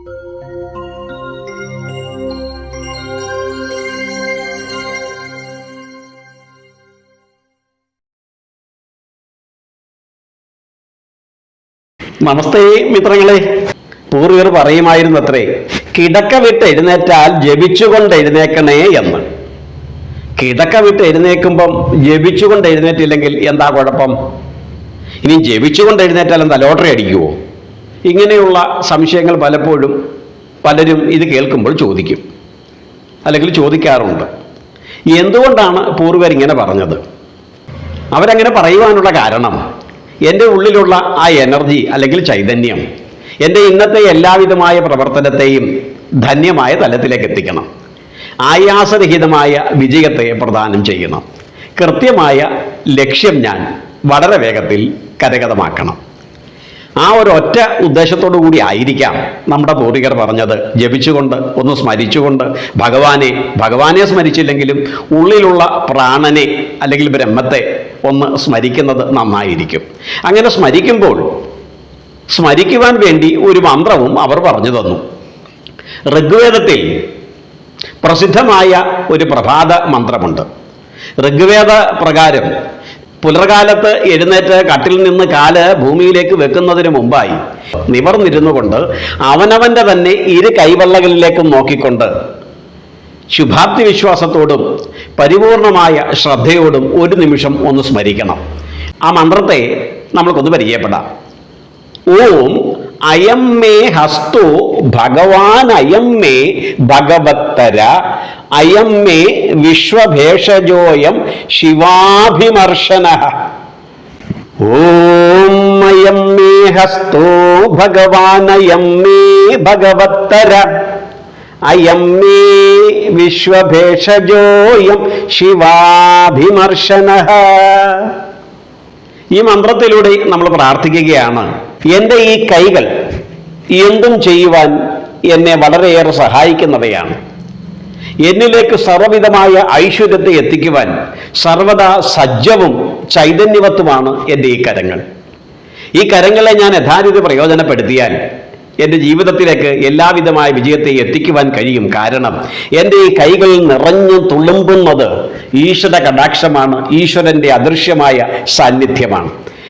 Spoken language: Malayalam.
നമസ്തേ മിത്രങ്ങളെ. പൂർവികർ പറയുമായിരുന്നത്രേ, കിടക്ക വിട്ട് എഴുന്നേറ്റാൽ ജപിച്ചുകൊണ്ട് എഴുന്നേക്കണേ എന്ന്. കിടക്ക വിട്ട് എഴുന്നേൽക്കുമ്പം ജപിച്ചുകൊണ്ട് എഴുന്നേറ്റില്ലെങ്കിൽ എന്താ കുഴപ്പം? ഇനി ജപിച്ചുകൊണ്ട് എഴുന്നേറ്റാൽ എന്താ ലോട്ടറി അടിക്കുമോ? ഇങ്ങനെയുള്ള സംശയങ്ങൾ പലപ്പോഴും പലരും ഇത് കേൾക്കുമ്പോൾ ചോദിക്കും, അല്ലെങ്കിൽ ചോദിക്കാറുണ്ട്. എന്തുകൊണ്ടാണ് പൂർവികർ ഇങ്ങനെ പറഞ്ഞത്? അവരങ്ങനെ പറയുവാനുള്ള കാരണം, എൻ്റെ ഉള്ളിലുള്ള ആ എനർജി അല്ലെങ്കിൽ ചൈതന്യം എൻ്റെ ഇന്നത്തെ എല്ലാവിധമായ പ്രവർത്തനത്തെയും ധന്യമായ തലത്തിലേക്ക് എത്തിക്കണം, ആയാസരഹിതമായ വിജയത്തെ പ്രദാനം ചെയ്യണം, കൃത്യമായ ലക്ഷ്യം ഞാൻ വളരെ വേഗത്തിൽ കരഗതമാക്കണം. ആ ഒരൊറ്റ ഉദ്ദേശത്തോടു കൂടി ആയിരിക്കാം നമ്മുടെ പൂർവികർ പറഞ്ഞത്, ജപിച്ചുകൊണ്ട് ഒന്ന് സ്മരിച്ചുകൊണ്ട് ഭഗവാനെ സ്മരിച്ചില്ലെങ്കിലും ഉള്ളിലുള്ള പ്രാണനെ അല്ലെങ്കിൽ ബ്രഹ്മത്തെ ഒന്ന് സ്മരിക്കുന്നത് നന്നായിരിക്കും. അങ്ങനെ സ്മരിക്കുവാൻ വേണ്ടി ഒരു മന്ത്രവും അവർ പറഞ്ഞു തന്നു. ഋഗ്വേദത്തിൽ പ്രസിദ്ധമായ ഒരു പ്രഭാത മന്ത്രമുണ്ട്. ഋഗ്വേദ പ്രകാരം പുലർകാലത്ത് എഴുന്നേറ്റ് കട്ടിൽ നിന്ന് കാല് ഭൂമിയിലേക്ക് വെക്കുന്നതിന് മുമ്പായി നിവർന്നിരുന്നു കൊണ്ട് അവനവൻ്റെ തന്നെ ഇരു കൈവെള്ളകളിലേക്കും നോക്കിക്കൊണ്ട് ശുഭാപ്തി വിശ്വാസത്തോടും പരിപൂർണമായ ശ്രദ്ധയോടും ഒരു നിമിഷം ഒന്ന് സ്മരിക്കണം. ആ മന്ത്രത്തെ നമ്മൾക്കൊന്ന് പരിചയപ്പെടാം. ഓം അയം മേ ഹസ്തോ ഭഗവാൻ അയം മേ ഭഗവത്തര അയം മേ വിശ്വഭേഷജോയം ശിവാഭിമർശനഃ. ഓം അയം മേ ഹസ്തോ ഭഗവാൻ അയം മേ ഭഗവത്തര അയം മേ വിശ്വഭേഷജോയം ശിവാഭിമർശനഃ. ഈ മന്ത്രത്തിലൂടെ നമ്മൾ പ്രാർത്ഥിക്കുകയാണ്, എൻ്റെ ഈ കൈകൾ എന്തും ചെയ്യുവാൻ എന്നെ വളരെയേറെ സഹായിക്കുന്നവയാണ്. എന്നിലേക്ക് സർവ്വവിധമായ ഐശ്വര്യത്തെ എത്തിക്കുവാൻ സർവദാ സജ്ജവും ചൈതന്യവത്തുമാണ് എൻ്റെ ഈ കരങ്ങൾ. ഈ കരങ്ങളെ ഞാൻ യഥാരീതി പ്രയോജനപ്പെടുത്തിയാൽ എൻ്റെ ജീവിതത്തിലേക്ക് എല്ലാവിധമായ വിജയത്തെ എത്തിക്കുവാൻ കഴിയും. കാരണം എൻ്റെ ഈ കൈകൾ നിറഞ്ഞു തുളുമ്പുന്നത് ഈശ്വര കടാക്ഷമാണ്, ഈശ്വരൻ്റെ അദൃശ്യമായ സാന്നിധ്യമാണ്.